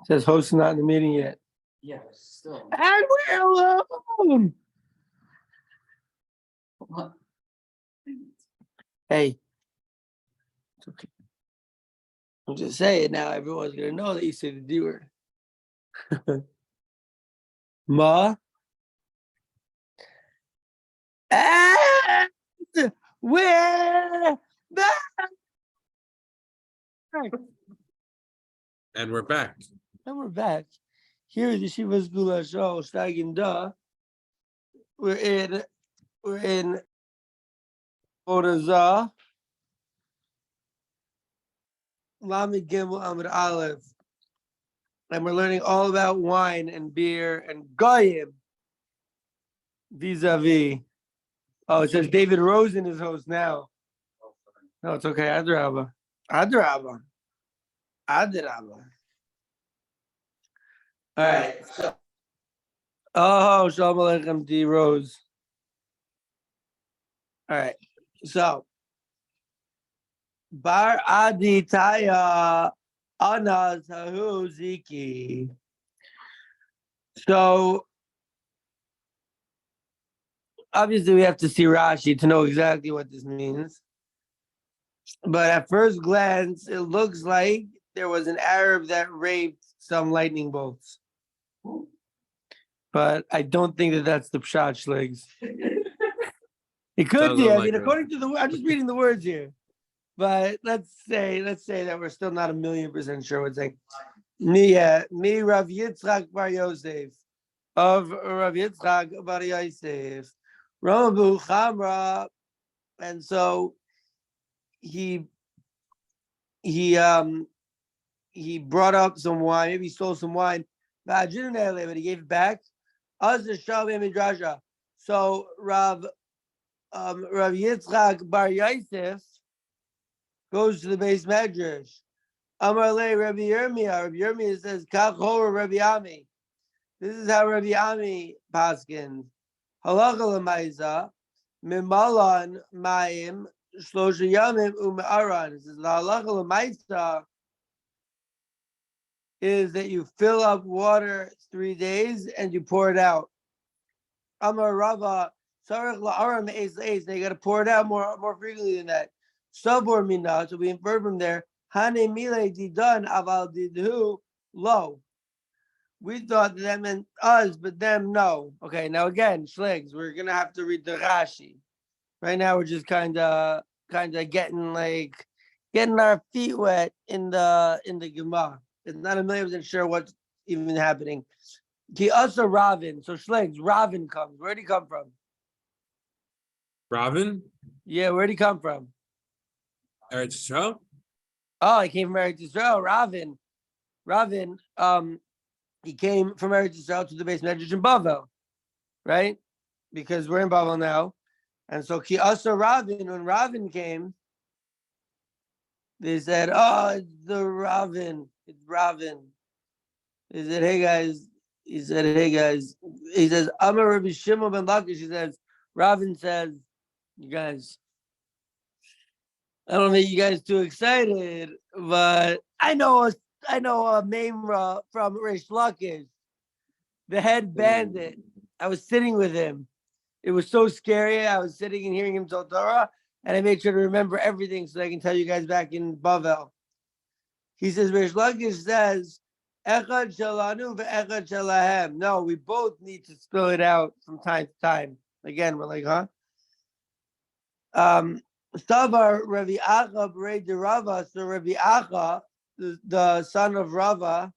Says host not in the meeting yet. Yeah, but still. And we're alone. What? Hey, it's okay. I'm just saying now. Everyone's gonna know that you say the D word. Ma. And we're back. And we're back. And we're back. Here is Yeshiva's Gula Show, Shteigin Duh. We're in Avodeh Zah, Lamed Gimel Amud Aleph, and we're learning all about wine and beer and goyim vis-a-vis. Oh, it says David Rosen is host now. No, it's okay. Adrabah. All right. Oh, Shalom Aleichem, D. Rose. All right. So, Bar Adi Taya Ana Tahu Ziki. So, obviously, we have to see Rashi to know exactly what this means. But at first glance, it looks like there was an Arab that raped some lightning bolts. But I don't think that that's the pshat Shlegs. It could be. I mean, according to I'm just reading the words here. But let's say that we're still not 1,000,000% sure what's saying. Me Rav Yitzchak Bar Yosef of Rav Yitzchak Bar Yosef, Ramabu Chamra, and so he brought up some wine. Maybe he stole some wine, but he gave it back. So Rav Yitzchak Bar Yosef goes to the base medrash. Amar le Rabbi Yirmiyah. Rabbi Yirmiyah says, "Kach hora Rabbi Ami." This is how Rabbi Ami paskins. Halacha l'mayza mimalan mayim shlosha yamim u'me'aran. It says the halacha l'mayza is that you fill up water 3 days and you pour it out. Amar Rava sarich la'aram me'ez le'ez. Now you got to pour it out more frequently than that. Sabor mina. So we infer from there. Hane mile didan aval didhu lo. We thought that meant us, but them no. Okay, now again, Shlegs, we're gonna have to read the Rashi. Right now, we're just kind of getting our feet wet in the Gemara. It's not 1,000,000% sure what's even happening. Ki also Ravin. So Shlegs, Ravin comes. Where'd he come from? Ravin? Yeah, where'd he come from? Eretz Yisrael? Oh, he came from Eretz Yisrael. Ravin. He came from Eretz Yisrael to the base medrash in Bavel, right? Because we're in Bavel now, and so Ki Asa Ravin. When Ravin came, they said, "Oh, it's the Ravin. It's Ravin." He said, "Hey guys." He said, "Hey guys." He says, "Amar Rabbi Shimon ben Lakish." He says, Ravin says, "You guys, I don't make you guys too excited, but I know a memra from Rish Lakish, the head bandit. I was sitting with him. It was so scary. I was sitting and hearing him tell Torah, and I made sure to remember everything so I can tell you guys back in Bavel." He says, Rish Lakish says, "Echad shalanu ve'echad shalahem." No, we both need to spill it out from time to time. Again, we're like, huh? Savar Rabbi Acha B'rei de Rava. So Rabbi Acha, the son of Rava,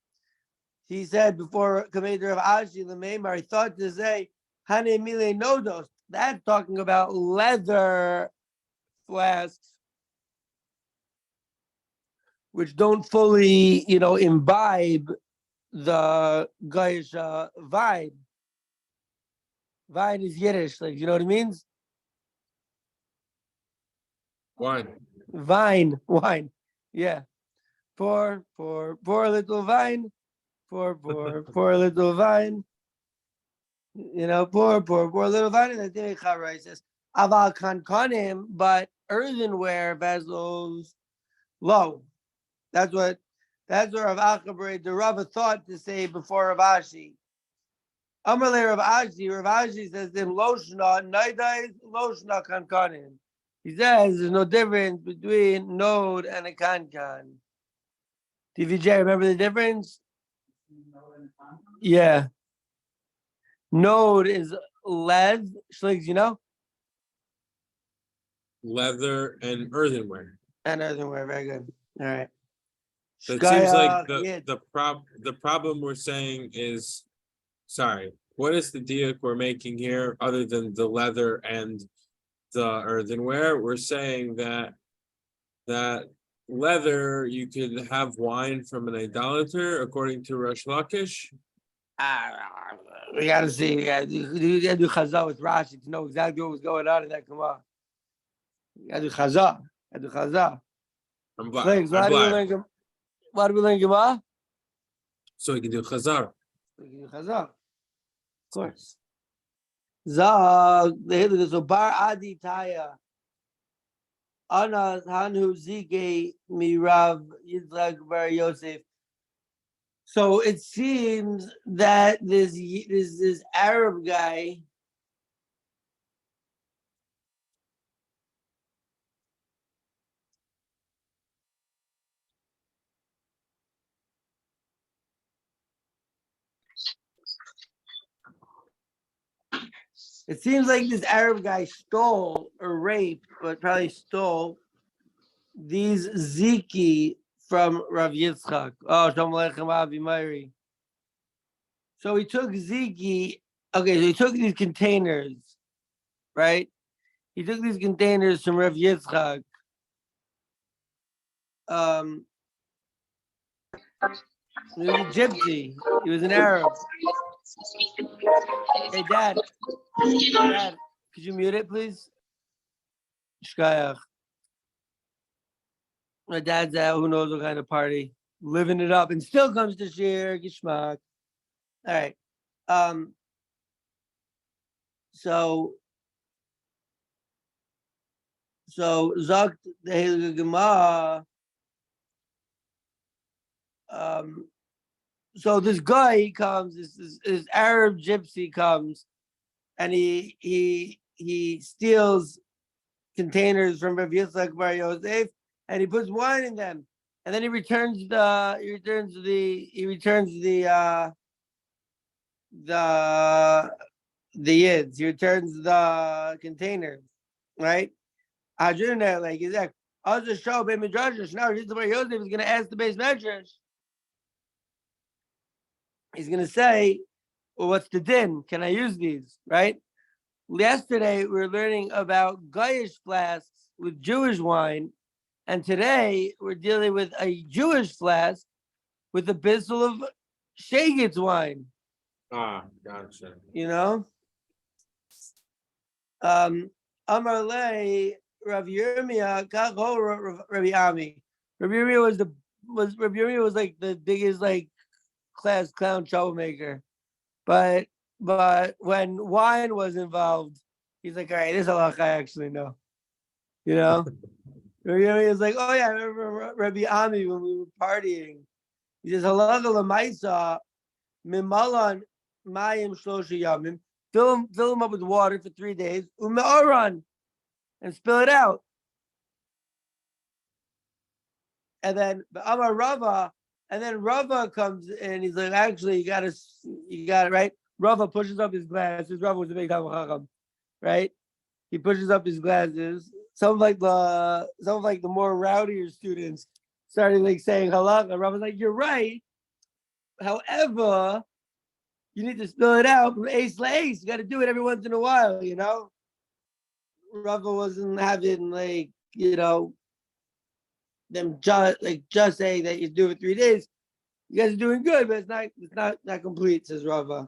he said before Commander of Ashi Lememar, he thought to say Hane Mile Nodos. That's talking about leather flasks, which don't fully, imbibe the Goyish vine. Vine is Yiddish, like you know what it means? Wine. Yeah. Pour a little wine. Pour a little wine. Pour a little wine. And then he says, Aval kankanim, but earthenware vessels low. That's That's what Rav Achabre, the Rava thought to say before Rav Ashi. Amalei Rav Ashi says them Loshna, Naidais, Loshna Kankanin. He says there's no difference between node and a kankan. TVJ, remember the difference? Yeah. Node is lead, Schligs, you know? Leather and earthenware. And earthenware, very good. All right. So it seems like Shkaya, the problem we're saying is, sorry, what is the diuk we're making here other than the leather and the earthenware? We're saying that leather you could have wine from an idolater according to Rosh Lakish. we gotta see. We gotta do chazah with Rashi to know exactly what was going on in that Gemara. We gotta do chazah. Gotta do chazah. I'm blind. Schligs, I'm blind. why do we learn Gemara? So we can do chazar. We can do chazah. Of course. Zah, so bar adi taya. Ana hanu zige mirav Yitzchak bar Yosef. So it seems that this Arab guy. It seems like this Arab guy stole or raped, but probably stole these ziki from Rav Yitzchak. Oh, Shalom Aleichem Avi Meiri. So he took ziki. Okay, so he took these containers, right? He took these containers from Rav Yitzchak. He was a gypsy. He was an Arab. Hey, Dad, could you mute it, please? Shkayach. My dad's out. Who knows what kind of party? Living it up, and still comes to share Gishmak. All right. So Zok the Heilige Gemara. So this guy he comes, this Arab gypsy comes, and he steals containers from Rav Yitzchak bar Yosef, and he puts wine in them, and then he returns the yids. He returns the containers, right? Hadrina, like he's like, I'll just show Ben Midrash. Now Yitzchak bar Yosef is going to ask the base medrash. He's going to say, well, what's the din? Can I use these, right? Yesterday, we were learning about Goyish flasks with Jewish wine. And today, we're dealing with a Jewish flask with a bissel of Shegitz wine. Ah, gotcha. You know? Amar Le, Rav Yirmiyah, Kach Rabbi Ami. Rabbi Yirmiyah was like the biggest, like, class clown troublemaker, but when wine was involved, he's like, all right, this halakha I actually know, you know. He was like, oh yeah, I remember Rabbi Ami when we were partying. He says halakha lemaisa mimalan mayim shlosha yamim, fill them up with water for 3 days, umeoran, and spill it out, and then Amar Rava. And then Rava comes in, he's like, actually, you got it, right? Rava pushes up his glasses. Rava was a big Talmid Chacham, right? He pushes up his glasses. Some of like the more rowdier students started like saying halakha. Rava's like, you're right. However, you need to spill it out from ace to ace. You got to do it every once in a while, you know? Rava wasn't having like, you know, them just saying that you do it 3 days. You guys are doing good, but it's not complete, says Rava.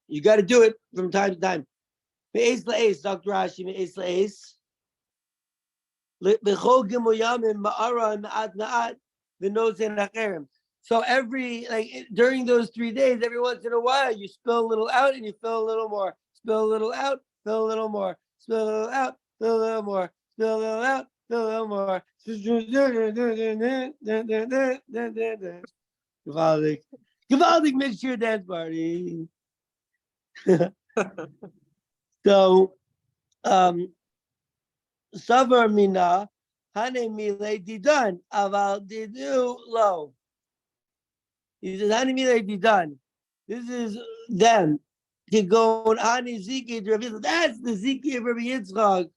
You got to do it from time to time. Me'ez la'ez, Dr. Rashi, me'ez la'ez. B'chol gimel yamim ma'ara ma'at ma'at v'nozen acherem. So during those 3 days, every once in a while, you spill a little out and you fill a little more. Spill a little out, fill a little more. Spill a little out, fill a little more. Spill a little out, fill a little more. Gewaldig mixture dance party. So, Savar mina, hane mile didan, aval didu lo. He says, hane mile didan. This is them. Kigon ani ziki. That's the ziki of Rabbi Yitzchak.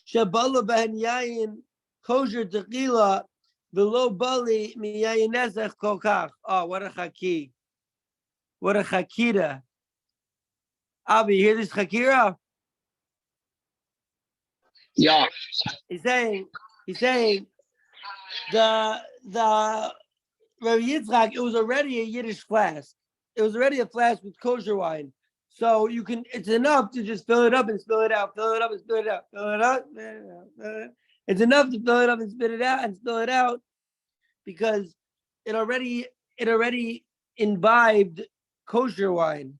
Shabala ben yayin kosher tequila. Below bali miyayin nesach kokach. Oh, what a chaki. What a chakira. Abi, you hear this chakira? Yeah. He's saying the Rabbi Yitzchak, it was already a Yiddish flask. It was already a flask with kosher wine. So you can, it's enough to just fill it up and spill it out, fill it up and spill it out, fill it up. It's enough to fill it up and spit it out and spill it out because it already imbibed kosher wine.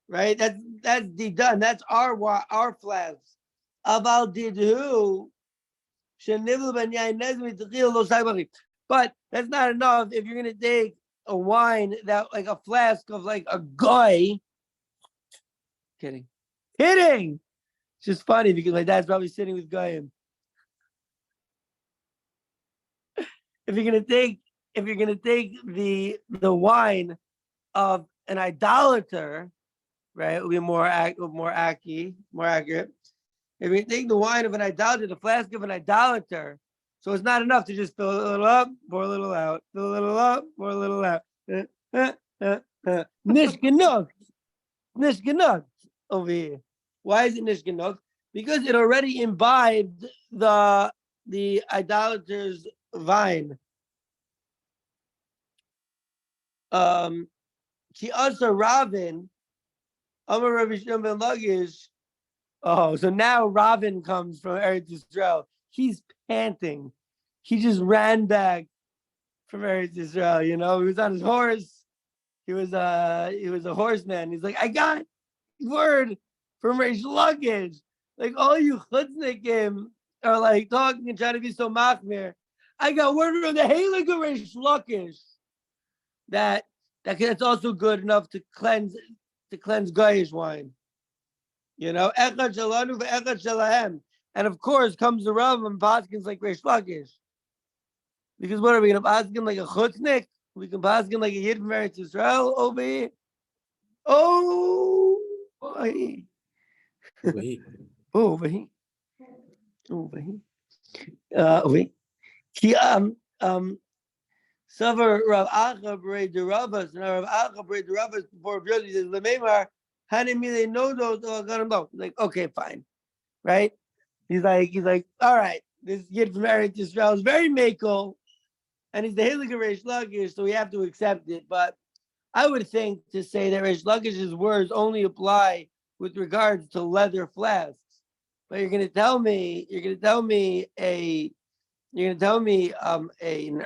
Right? That's done. That's our flasks. Aval didhu. But that's not enough if you're gonna take a wine that like a flask of like a guy. Kidding. It's just funny because my dad's probably sitting with Goyim. If you're gonna take the wine of an idolater, right? It would be more accurate. If you take the wine of an idolater, the flask of an idolater, so it's not enough to just fill a little up, pour a little out, fill a little up, pour a little out. Nish genug over here. Why is it nish genug? Because it already imbibed the idolater's vine. Ki also Ravin, Amar Rabbi Shimon ben Lakish. Oh, so now Ravin comes from Eretz Yisrael. He's panting. He just ran back from Eretz Yisrael. You know, he was on his horse. He was a horseman. He's like, I got word from Reish Lakish. Like all you chutznikim are like talking and trying to be so machmir. I got word from the Heilige Reish Lakish that it's also good enough to cleanse Goyish wine. You know, echad shalanu ve'echad shalahem, and of course comes the Rav and paskins like Reish Lakish. Because what are we gonna paskin like a chutznik? We can paskin like a yid from Eretz Yisrael over here. Oh, over here. Over here. Savar Rav Acha B'rei Derabas, and Rav Acha B'rei Derabas before Rabbi says Lememar Hanimile Nodos Garambo. Like, okay, fine, right? He's like, all right, this kid from Eretz Yisrael is very makel, and he's the Heilige Reish Lakish, so we have to accept it. But I would think to say that Reish Lakish's words only apply with regards to leather flasks. But you're gonna tell me an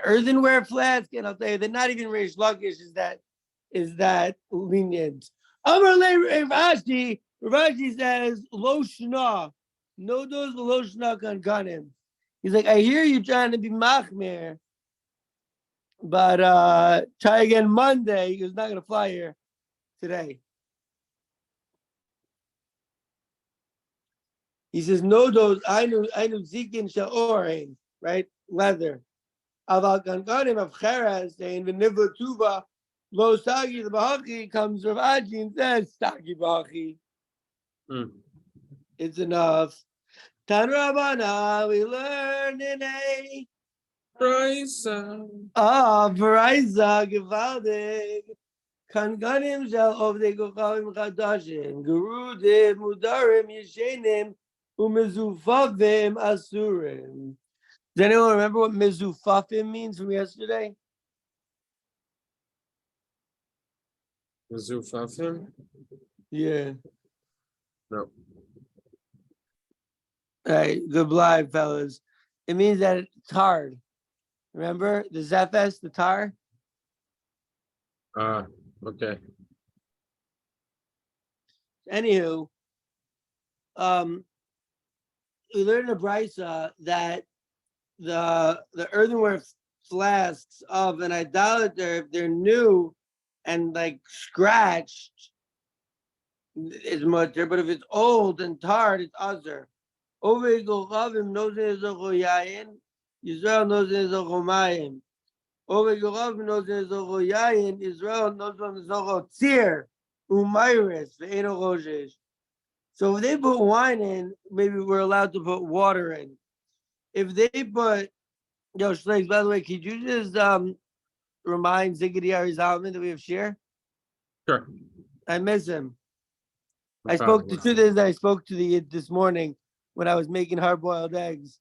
earthenware flask, and I'll tell you that not even Reish Lakish is that lenient. Rav Ashi says lo shna, no dos lo shna kan ganim. He's like, I hear you trying to be machmir, but try again Monday. He was not gonna fly here today. He says no dos. I knew zikin sha'orein, right? Leather. Aval kankanim of cheres saying the nivla tuva lo sagi the bahachi comes Rav Ashi and says sagi bahachi. It's enough. Tan Rabana, we learn in a Brisa. Brisa gewaldig. Kanganim shall of the Gochavim Chadashim, Gerudim, Mudarim, Yeshenim, Umezufavim Asurim. Does anyone remember what Mezufafim means from yesterday? Mezufafim? Yeah. No. All right, good blind, fellas. It means that it's hard. Remember the Zephes, the tar? Okay. Anywho, we learned in a brisa that the earthenware flasks of an idolater, if they're new and like scratched, is mutter, but if it's old and tarred, it's other. Over Gochavim knows it is a Yayin, Israel knows it is a Chomayim. Over Gochavim knows it is a Yayin, Israel knows it is a Tzir, Umayris, Ve'eno Rojesh. So if they put wine in, maybe we're allowed to put water in. If they put, yo, Shleiks, by the way, could you just remind Ziggity Arizalman that we have share? Sure. I miss him. No I spoke problem. to two days. I spoke to the this morning when I was making hard-boiled eggs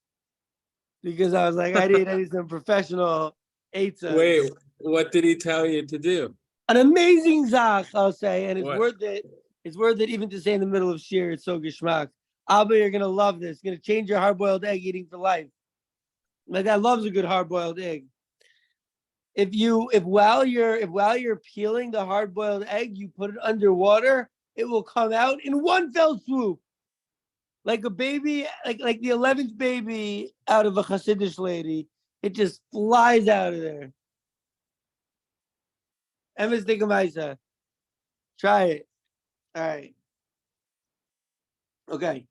because I was like, I need some professional eitzahs. Wait, what did he tell you to do? An amazing zach, I'll say, and it's What? worth it. It's worth it even to say in the middle of shir. It's so geschmack. Abba, you're gonna love this. It's gonna change your hard-boiled egg eating for life. My dad loves a good hard-boiled egg. If while you're peeling the hard-boiled egg, you put it under water, it will come out in one fell swoop. Like a baby, like the 11th baby out of a Hasidish lady. It just flies out of there. Emes Digamaisa. Try it. All right. Okay.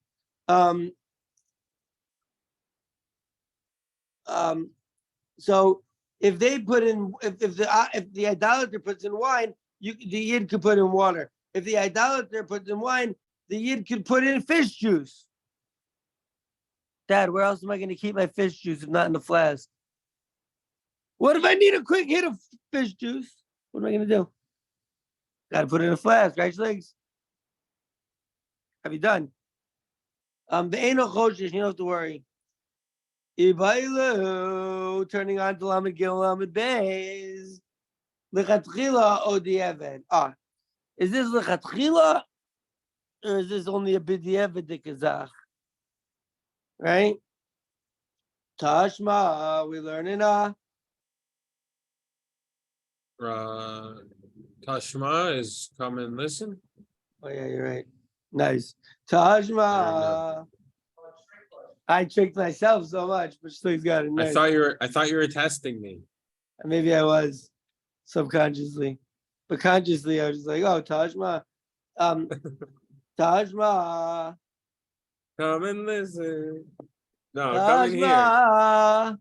So if they put in, if the idolater puts in wine, the yid could put in water. If the idolater puts in wine, the yid could put in fish juice. Dad, where else am I going to keep my fish juice if not in the flask? What if I need a quick hit of fish juice? What am I going to do? Got to put it in a flask, right, Legs? Have you done? The Eno Choshish, you don't have to worry. Ibailu, turning on to Lamed Gil Lamed Beis. Lechatchila Odievet. Is this Lechatchila or is this only a Bidievet Dikazach? Right? Tashma, we learning Tashma is come and listen. Oh yeah, you're right. Nice. Tashma. I tricked myself so much, but Shlei's got it. Nice. I thought you were testing me. Maybe I was subconsciously, but consciously I was just like, oh, Tashma. Tashma. Come and listen. No, Tashma. come in here.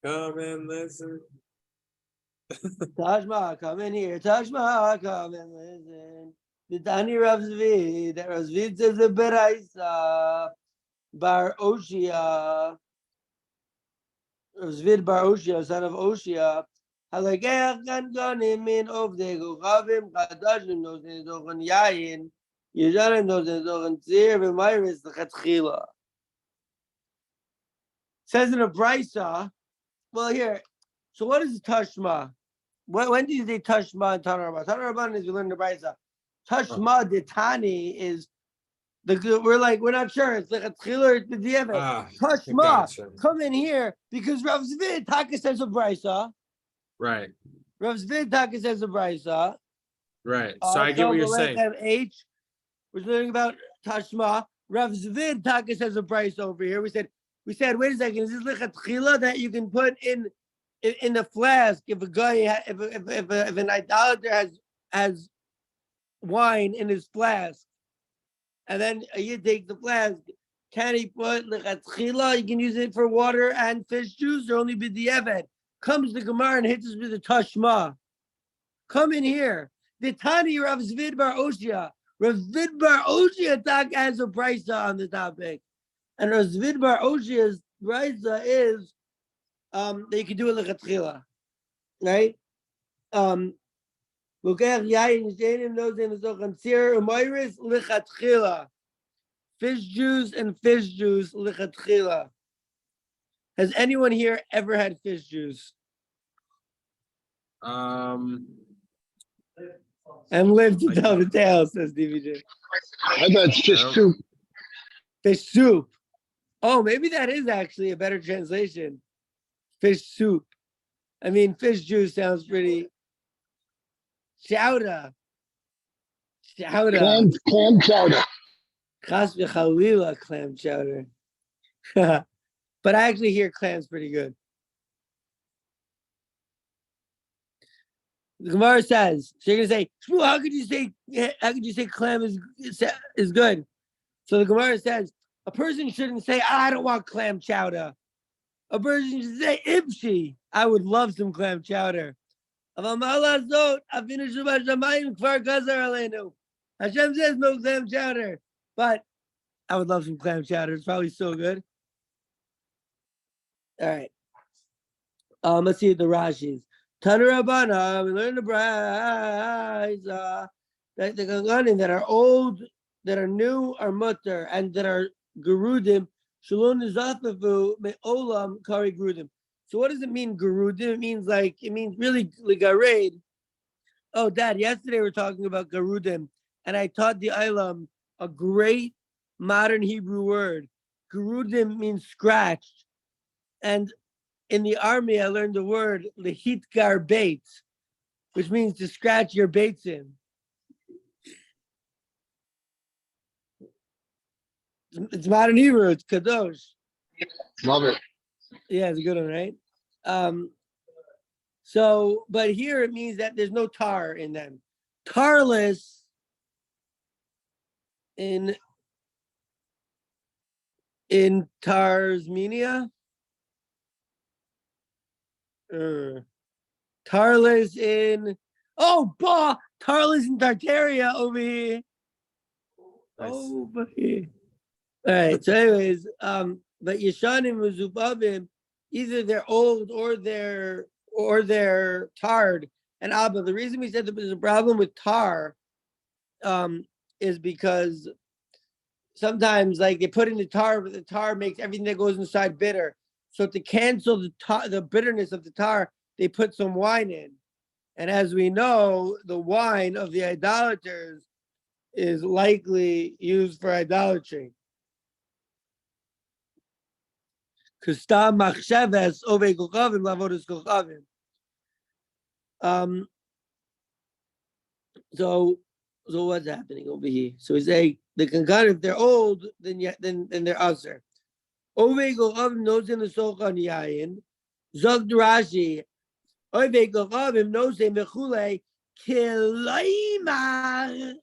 Come and listen. Tashma, come in here. Tashma, come and listen. The Tani Rav Zvid, that Rav Zvid says a beraisa. Bar Oshia, Zvid Bar Oshia, son of Oshia, Halagach gan ganim in of the Gochavim, Kadashim knows in Zogan Yayin, Yejanim knows in Zogan Tzir, V'Mayris L'Chatchila. Says in a brisa, well here, so what is Tashma? When do you say Tashma and Tanarabban? Tanarabban is we learn the brisa. Tashma Ditani is we're not sure. It's like a tchila, it's the diavad. Tashma, gotcha. Come in here because Rav Zvid Taka says a brisa. Right. Rav Zvid Taka says a brisa. Right. So I get what you're saying. H, we're learning about Tashma. Rav Zvid Taka says a brisa over here. We said, wait a second, is this like a tchila that you can put in the flask if a guy, if an idolater has wine in his flask? And then you take the flask. Can he put lechatchila? You can use it for water and fish juice, or only b'diavad. Comes the Gemara and hits us with the Tashma. Come in here. The Tani Rav Zvid Bar Oshia. Rav Zvid Bar Oshia talk as a brisa on the topic, and Rav Zvid Bar Oshia's brisa is that you can do it lechatchila, right? Fish juice and fish juice lichatchila. Has anyone here ever had fish juice? And lived to tell the tale, says DVJ. I thought it's fish soup. Fish soup. Oh, maybe that is actually a better translation. Fish soup. I mean, fish juice sounds pretty. Chowder. Clam chowder. Chas v'chalila clam chowder. but I actually hear clam's pretty good. The Gemara says, so you're gonna say, Shmuel, how could you say clam is good? So the Gemara says, a person shouldn't say, I don't want clam chowder. A person should say, Ibshi, I would love some clam chowder. Hashem says no clam chowder, but I would love some clam chowder. It's probably so good. All right. Let's see the Rashis. Tanarabana, we learn the Brisa that the Ganganim that are old, that are new, are mutter, and that are gerudim, shalom nizafafu me'olam kari gerudim. So what does it mean, gerudim? It means really ligared. Oh, Dad, yesterday we were talking about gerudim, and I taught the Ilam a great modern Hebrew word. Gerudim means scratched. And in the army, I learned the word lehitgar beit, which means to scratch your baits in. It's modern Hebrew. It's kadosh. Love it. Yeah, it's a good one, right? So, but here it means that there's no tar in them. Tarless in Tarsmenia. Tarless in Tarless in Tartaria over here. Nice. Over here. All right. So, anyways, but Yeshanim Muzubavim, either they're old or they're tarred. And Abba, the reason we said that there's a problem with tar, is because sometimes like they put in the tar, but the tar makes everything that goes inside bitter. So to cancel the bitterness of the tar, they put some wine in. And as we know, the wine of the idolaters is likely used for idolatry. So what's happening over here? So we say the kankan, if they're old, then they're usher. Ove Gochavim knows in the Sochan Yayin. Zog Rashi. Ove Gochavim knows in Mechule Kilaimar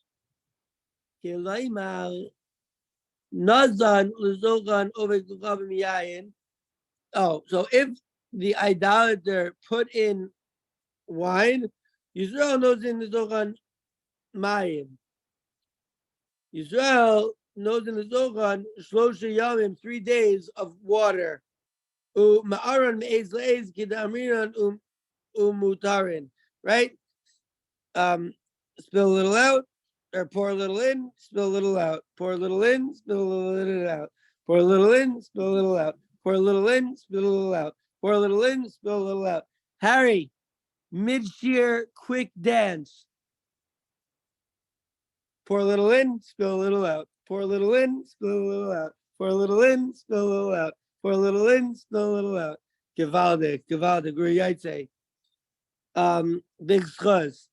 Nazan Lezochan Ove Gochavim Yayin. Oh, so if the idolater put in wine, Yisrael knows in the Zochan Mayim. Yisrael knows in the Zochan Shlosha Yamim 3 days of water. Ma'aran me'ez le'ez kidamrinan umutarin. Right? Spill a little out, or pour a little in, spill a little out. Pour a little in, spill a little out. Pour a little in, spill a little out. Pour a little in, spill a little out. Pour a little in, spill a little out. Harry, mid-shear quick dance. Pour a little in, spill a little out. Pour a little in, spill a little out. Pour a little in, spill a little out. Pour a little in, spill a little out. Gewaldig, Guru Yaitse. Big schuz.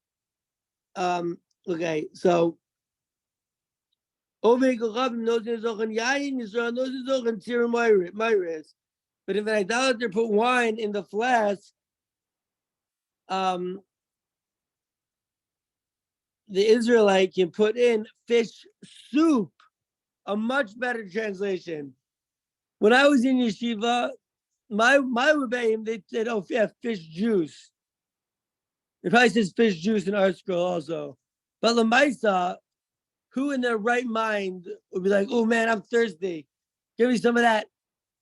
Okay, so Ovei Gochavim knows in Zochan Yayin, Yisrael knows in Zochan Tzir Myris. But if an idolater put wine in the flask, the Israelite can put in fish soup, a much better translation. When I was in yeshiva, my rebbeim, they said, oh yeah, fish juice. It probably says fish juice in our scroll also. But Lamaisa, who in their right mind would be like, oh man, I'm thirsty. Give me some of that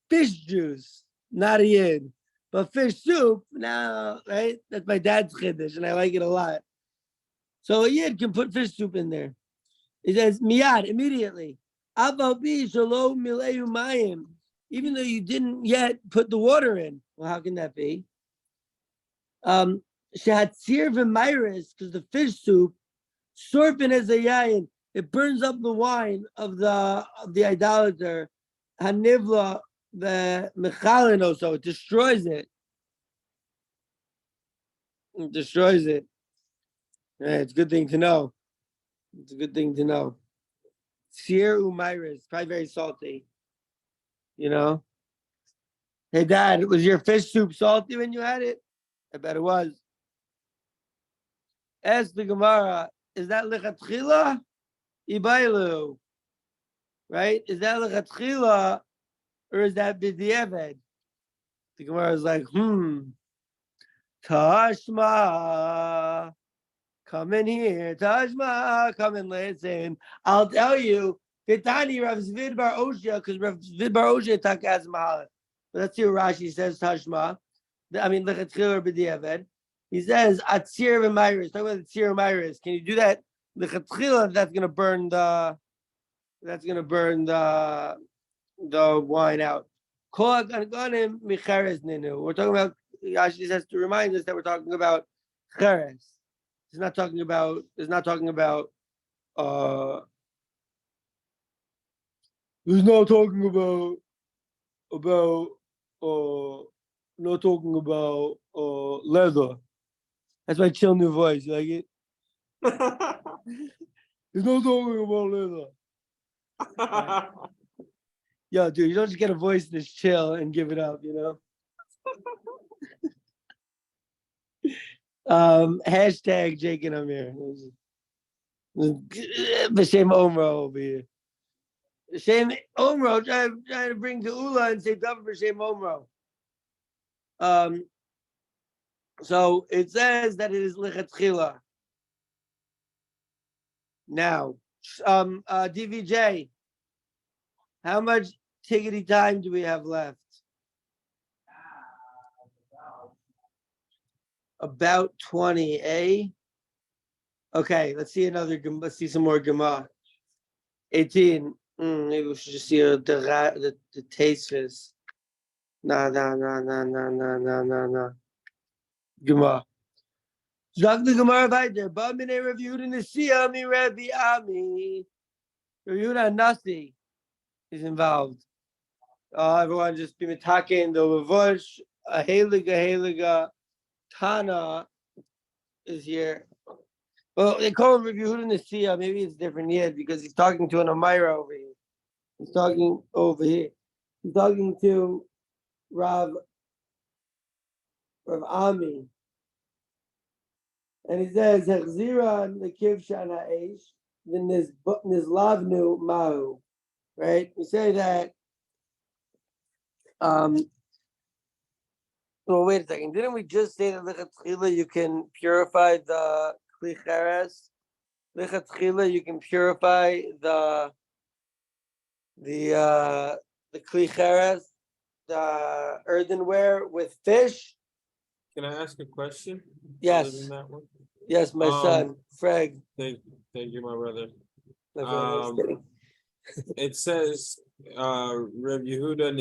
fish juice. Not a yid. But fish soup, no, right? That's my dad's chiddush, and I like it a lot. So a yid can put fish soup in there. It says, miyad, immediately. Even though you didn't yet put the water in. Well, how can that be? Shahatzir v'mayris, because the fish soup, sorpin as a yayin, it burns up the wine of the idolater. Hanivla the mechalin, so it destroys it. It destroys it. Yeah, it's a good thing to know. It's a good thing to know. Sir umayris, probably very salty. You know. Hey, Dad, was your fish soup salty when you had it? I bet it was. Ask the Gemara, is that lechatchila? Ibailu, right? Is that lechatchila or is that b'diavad? The Gemara is like, Tashma, come in here. Tashma, come and listen. I'll tell you, Vitani Rav Zvid Bar Oshia, because Rav Zvid Bar Oshia takas mahalat. But let's see what Rashi says, Tashma. I mean, lechatchila or b'diavad. He says, Atzir v'mayris. Talk about Atzir v'mayris. Can you do that? Lechatchila, that's going to burn the wine out. We're talking about, Yashi has to remind us that we're talking about cheres. It's not talking about it's not talking about leather. Not talking about leather. That's my chill new voice. You like it? He's not talking about leather. Yo, dude, you don't just get a voice that's chill and give it up, you know? Hashtag Jake and Amir. B'Shem Omro over here. B'Shem Omro, trying to bring Geula and say Davar B'Shem Omro. So it says that it is lechatchila. Now, DVJ, how much tickety time do we have left? About 20, eh? Okay, let's see some more Gemara. 18. Maybe we should just see the taste is. Nah. Gemara. Zag the Gemara weiter. Bamine reviewed in the Siami Rabbi Ami. Reviewed on Nasi is involved. Everyone just be mitaken the Lavush, a Heliga. Tana is here. Well, they call him Rabbi Yehuda Nasiya. Maybe it's different yet because he's talking to an Amira over here. He's talking over here. He's talking to Rav Ami. And he says, Hechzira Nekiv Shana Eish, Nizlavnu Mahu. Right? We say that well, wait a second. Didn't we just say that lechatchila you can purify the kli cheres? Lechatchila you can purify the kli cheres, the earthenware with fish. Can I ask a question? Yes. That one? Yes, my son, Freg. Thank you, my brother. It says Reb Yehuda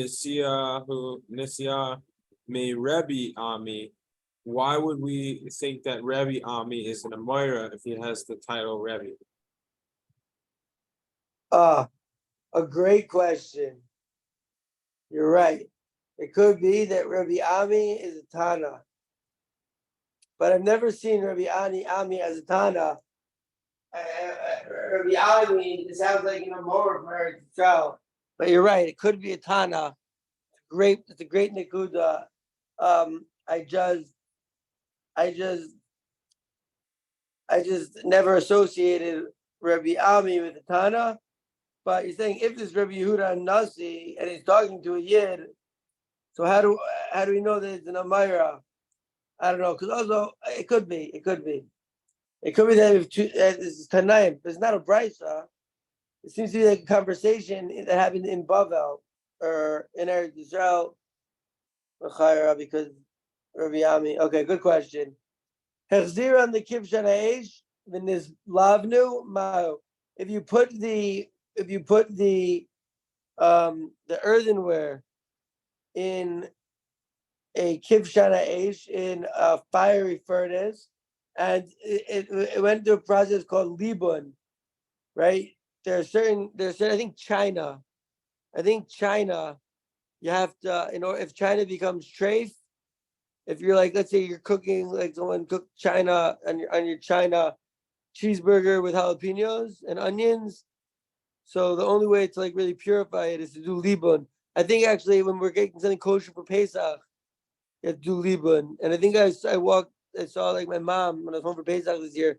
Nisiya me Rebbe Ami. Why would we think that Rebbe Ami is an Amira if he has the title Rebbe? A great question. You're right. It could be that Rabbi Ami is a Tana. But I've never seen Rabbi Ami as a Tana. Rabbi Ami, it sounds like more for Eretz Yisrael. But you're right, it could be a Tana. It's a great Nikuda. I just never associated Rabbi Ami with the Tana. But you're saying if this Rabbi Yehuda Nasi and he's talking to a Yid, so how do we know that it's an Amira? I don't know, because also it could be that if it's Tanaim, but it's not a Brisa. It seems to be like a conversation that happened in Bavel or in Eretz Yisrael, because Rabbi Ami. Okay, good question. Hechzira on the kivshan ha'esh v'niz lavnu ma'u. If you put the earthenware in a kivshan ha'esh, in a fiery furnace, and it went through a process called libun, right? There's certain. I think China, you have to, if China becomes treif, if you're like, let's say you're cooking, like someone cooked China on your China cheeseburger with jalapenos and onions. So the only way to like really purify it is to do libun. I think actually when we're getting something kosher for Pesach, you have to do libun. And I think I saw like my mom when I was home for Pesach this year,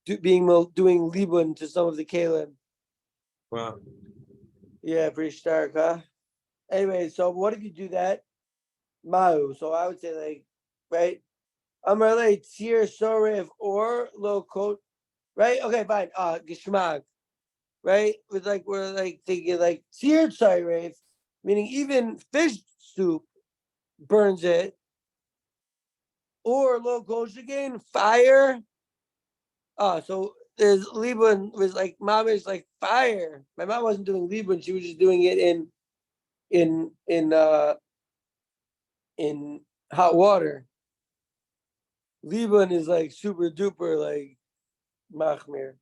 doing libun to some of the kalim. Wow. Yeah, pretty stark, huh? Anyway, so what if you do that? Mahu. So I would say like, right? Amarle tir sorev or low coat, right? Okay, fine. Gishmag, right? We're like thinking like tir sorev, meaning even fish soup burns it, or low kosher again, fire. So there's libun was like mom is like fire. My mom wasn't doing libun; she was just doing it in in uh in hot water. Libun is like super duper like machmir,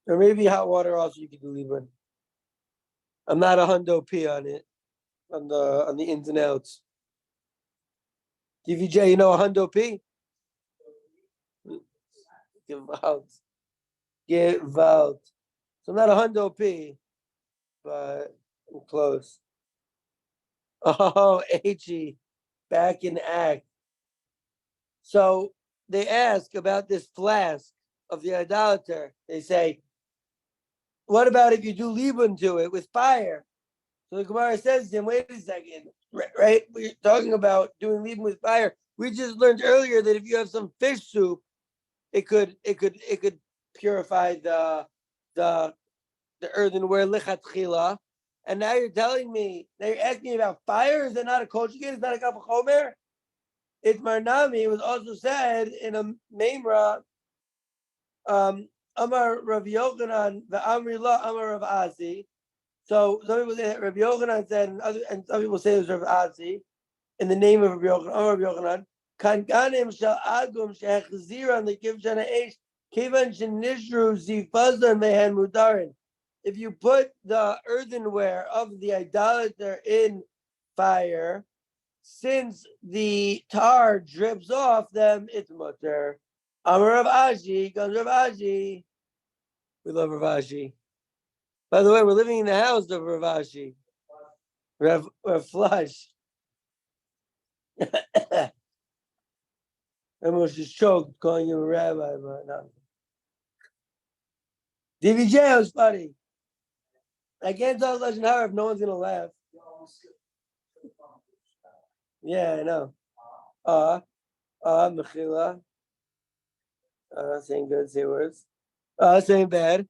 or maybe hot water also you could do libun. I'm not a hundo p on it on the ins and outs. DVJ, you know a hundo p? Give out, give out. So I'm not a hundo p, but I'm close. Oh, HE, back in act. So they ask about this flask of the idolater. They say, what about if you do libun to it with fire? So the Gemara says to him, wait a second, right? We're talking about doing libun with fire. We just learned earlier that if you have some fish soup, it could purify the earthenware lichatchila. And now you're telling me, now you're asking me about fire. Is that not a kosher? Is that a kaf chomer? It's Marnami. It was also said in a Memra, Amar Rav Yochanan, the Amri La Amar Rav Asi. So some people say that Rav Yochanan said, and some people say it was Rav Asi, in the name of Rav Yochanan, Amar Rav Yochanan, Kan Ganim Shal Agum Shechziran the Kiv Shana Eish Kivan Shenishru Zifazar Mehen Mudarin. If you put the earthenware of the idolater in fire, since the tar drips off them, it's mutter. Amar Rav Ashi, comes Rav Ashi. We love Rav Ashi. By the way, we're living in the house of Rav Ashi. Rav Flush. I almost just choked calling him a rabbi, but no. DVJ was funny. I can't tell Lashon Hara if no one's gonna laugh. Yeah, I know. Mechila. Saying good, say words. Saying bad,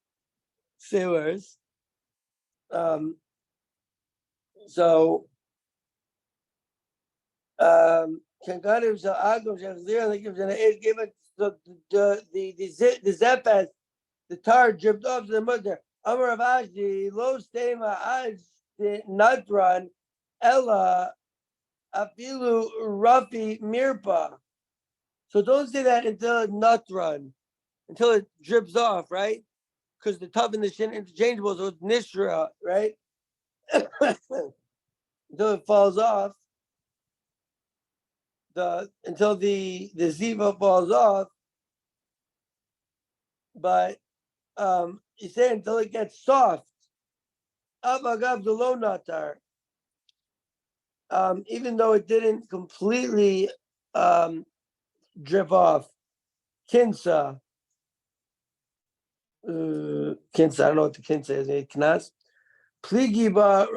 say words. So Kankanim shall Agum shall Zir and gives an age given the zepas, the tar dripped off to the mother. Amar of Ashi, lo stema aj natran ella afilu rafi mirpa. So don't say that until it's natran, until it drips off, right? Because the tub and the shin interchangeable, so it's nishra, right? Until it falls off. Until the ziva falls off, but you say until it gets soft. Avagav the low natar, even though it didn't completely drip off. Kinsa, I don't know what the kinsa is. Knas. Pligi ba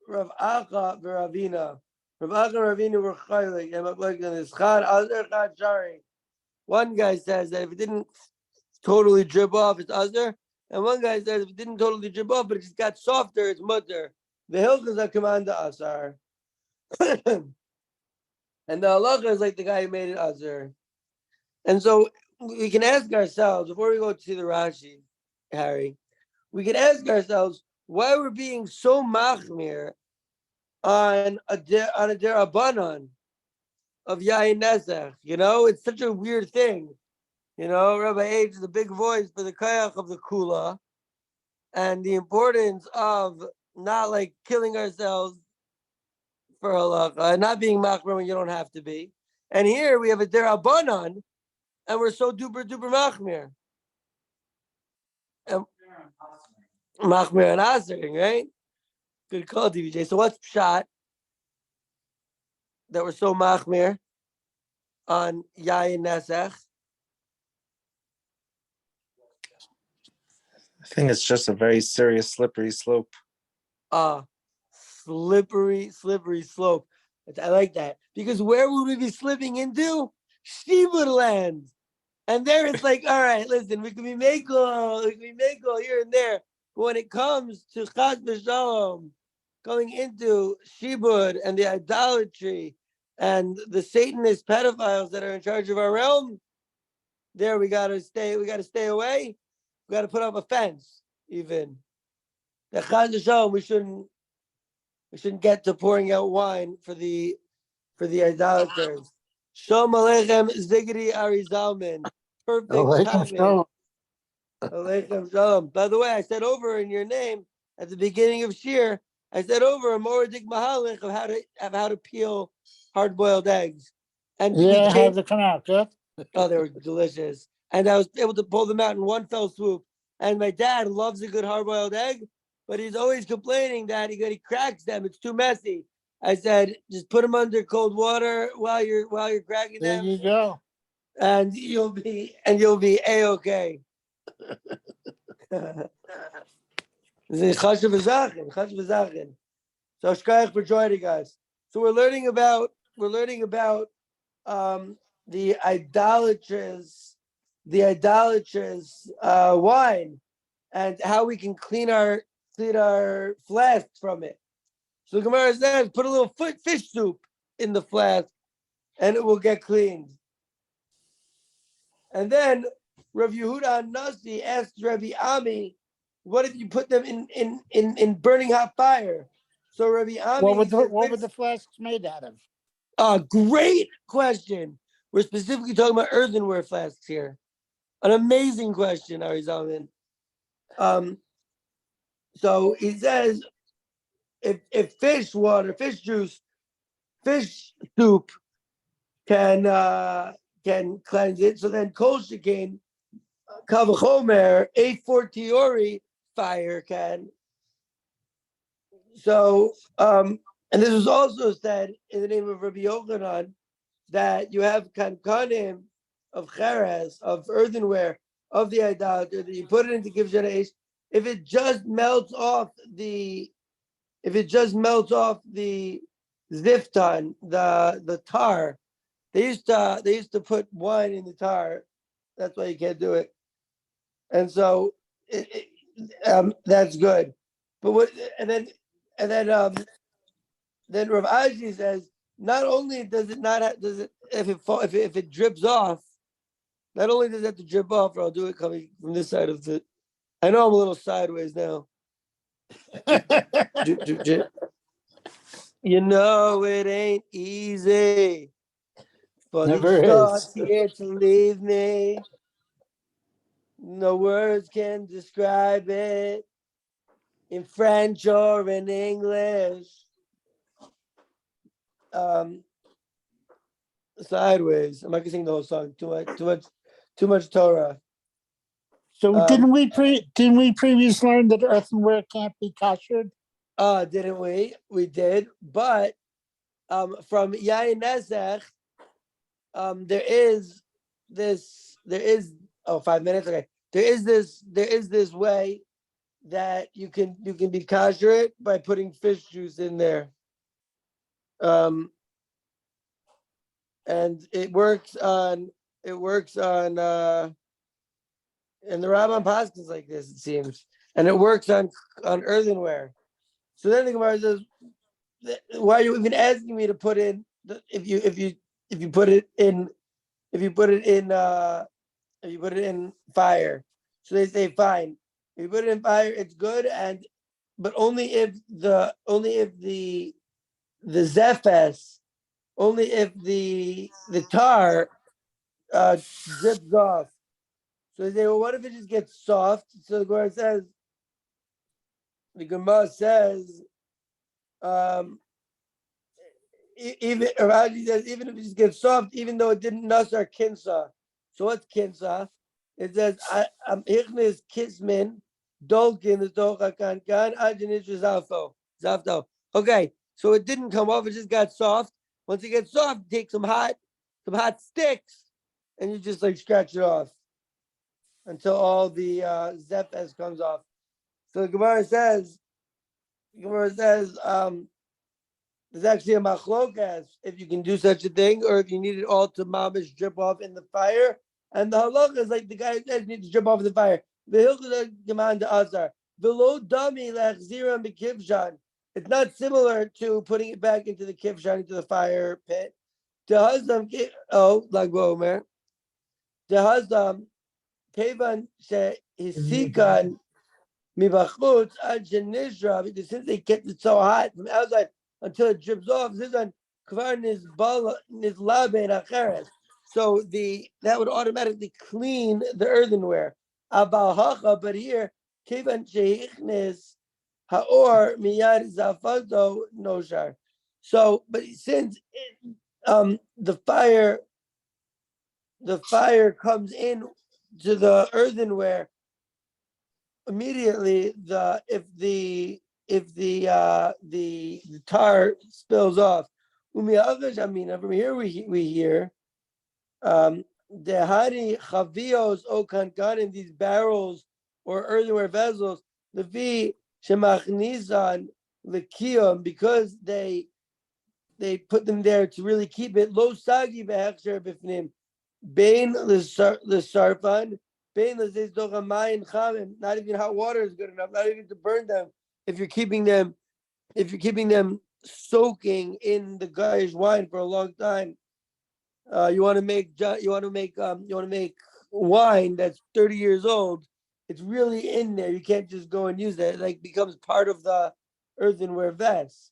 Rav Acha v'Ravina. Rav Acha and Ravina were chaylik. And like in this chad azer chad shari. One guy says that if it didn't totally drip off, it's azer. And one guy says if it didn't totally drip off, but it just got softer, it's mutter. The hilchas are command asar. And the halacha is like the guy who made it azer. And so we can ask ourselves, before we go to the Rashi, Harry, we can ask ourselves why we're being so machmir on a derabanan of Yain Nezech. You know, it's such a weird thing. You know, Rabbi H is a big voice for the kayach of the kula and the importance of not like killing ourselves for halacha, not being machmir when you don't have to be. And here we have a derabanan, and we're so duper duper machmir. And machmir and asering, right? Good call, DVJ. So what's pshat that we're so machmir on Yayin Nesach? I think it's just a very serious slippery slope. Slippery slope. I like that. Because where would we be slipping into? Shibud land. And there it's like, all right, listen, we can be meko here and there. But when it comes to Chas v'Shalom, going into Shibud and the idolatry and the Satanist pedophiles that are in charge of our realm, there we gotta stay away. We gotta put up a fence, even. The Chas v'Shalom, we shouldn't get to pouring out wine for the idolaters. Shalom Aleichem Zigri Arizalman. Perfect timing. Aleichem Shalom. By the way, I said over in your name at the beginning of Shir, I said over a Moradik Mahalik of how to peel hard-boiled eggs. And yeah, how'd it come out? Good. oh, they were delicious. And I was able to pull them out in one fell swoop. And my dad loves a good hard-boiled egg, but he's always complaining that he cracks them. It's too messy. I said, just put them under cold water while you're cracking There them, you go. and you'll be a-okay. Chashav v'zachin. So shkayach for joining us. So we're learning about the idolatrous wine and how we can clean our flasks from it. So the Gemara says, put a little fish soup in the flask, and it will get cleaned. And then Rav Yehuda Nasi asked Rabbi Ami, "What if you put them in burning hot fire?" So Rabbi Ami, What were the flasks made out of? Great question. We're specifically talking about earthenware flasks here. An amazing question, Ari Zalman. So he says, if fish juice, fish soup can cleanse it, so then kol shekain kavachomer 840 fire can. So and this was also said in the name of Rabbi Yochanan that you have kankanim of cheres, of earthenware, of the idolater, that you put it into kivshan eish. If it just melts off the ziftan, the tar, they used to put wine in the tar. That's why you can't do it. And so that's good. But what then Rav Ashi says, not only does it if it drips off, not only does it have to drip off, or I'll do it coming from this side of the. I know I'm a little sideways now. You know it ain't easy for Never the thoughts is. here to leave me. No words can describe it in French or in English. Sideways. I'm not gonna sing the whole song. Too much Torah. So didn't we previously learn that earthenware can't be koshered? Didn't we? We did, but from Yayin Nesach, there is 5 minutes. Okay, there is this way that you can be kosher it by putting fish juice in there, and it works on and the Rambam Paskins like this, it seems, and it works on earthenware. So then the Gemara says, why are you even asking me to put in if you put it in fire? So they say fine. If you put it in fire, it's good, but only if the zephes, only if the tar zips off. So they say, well, what if it just gets soft? So the Gemara says, even Rashi says, even if it just gets soft, even though it didn't nasar kinsa. So what's kinsa? It says, "Ichnis kismin dolkin the tocha kankan ajinish zalfo." Zafto. Okay, so it didn't come off, it just got soft. Once it gets soft, take some hot sticks, and you just like scratch it off until all the zepes comes off. So the Gemara says, there's actually a machlokas if you can do such a thing, or if you need it all to mamish drip off in the fire. And the halacha is like the guy says needs to drip off in the fire. The hilchos demand azar. Below dummy lechzira mikivshan. It's not similar to putting it back into the kivshan, into the fire pit. Dehazam like Omer. Dehazam kevan shehisikan mibachutz ad shenishra, because since they kept it so hot from outside until it drips off, this one kvar nizlabe acheres. So that would automatically clean the earthenware. Abal hacha, but here kevan sheichnes haor miyad zafato noshar. So, but since the fire comes in to the earthenware immediately, if the tar spills off. From here we hear the hari chavios o kankan, in these barrels or earthenware vessels, the vi shemachnizan lekiyom, because they put them there to really keep it lo sagi behechsher b'fnim bein l'sarfan bein l'zeiz dochamayim chamim. Not even hot water is good enough, not even to burn them. If you're keeping them soaking in the guy's wine for a long time, you want to make wine that's 30 years old. It's really in there. You can't just go and use that. It like becomes part of the earthenware vase.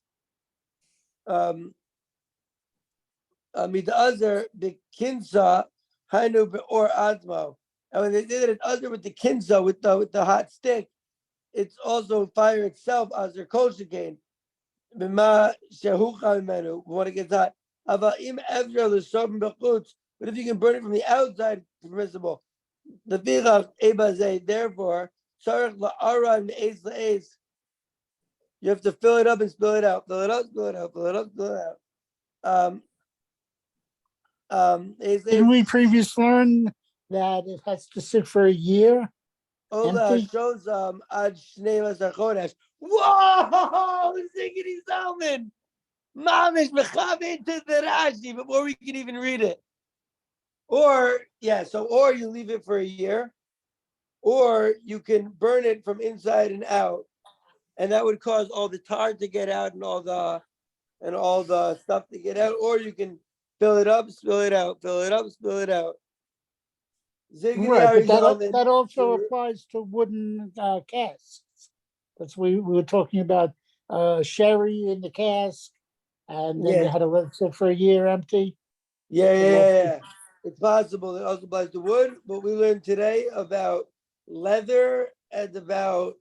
Mid'azer the kinsa hainu or atmo. And when they did it other with the kinsa, with the hot stick, it's also fire itself as their kosher again. Bima shehucha menu when it gets hot. But if you can burn it from the outside, it's permissible. The vichach ebazeh, therefore, tzarich la'ara me'ez la'ez. You have to fill it up and spill it out. Fill it up, spill it out. Fill it up, spill it out. Didn't we previously learn that it has to sit for a year? Ola Empty? shows ad shnei masar chodesh. Whoa! Ziggity Salmon! Mamish mechamed to the Rashi before we can even read it. Or you leave it for a year, or you can burn it from inside and out, and that would cause all the tar to get out and all the stuff to get out. Or you can fill it up, spill it out, fill it up, spill it out. Right, but that also applies to wooden casks. That's we were talking about sherry in the cask, and then you had to let it sit for a year empty. Yeah. It's possible it also applies to wood, but we learned today about leather and about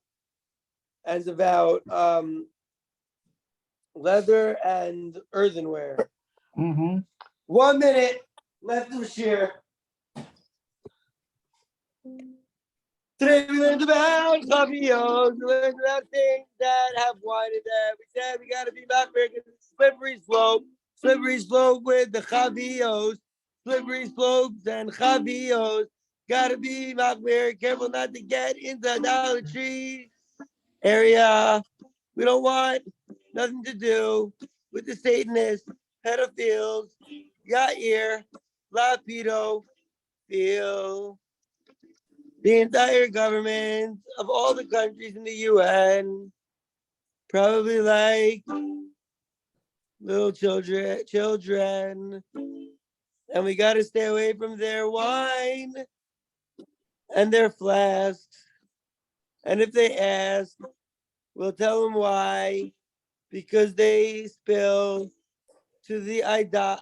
leather and earthenware. Mm-hmm. 1 minute left to share. Today we learned about chavios. We learned about things that have wine in them. We said we got to be back there because it's slippery slope with the chavios. Slippery slopes and chavios. Got to be back there. Careful not to get into idolatry area. We don't want nothing to do with the Satanists, pedophiles, Yair, Lapido, Phil. The entire government of all the countries in the UN, probably like little children, and we got to stay away from their wine and their flasks. And if they ask, we'll tell them why, because they spill to the idolatry,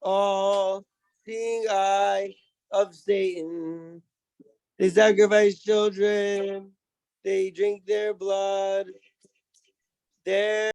all seeing eye of Satan. They sacrifice children, they drink their blood.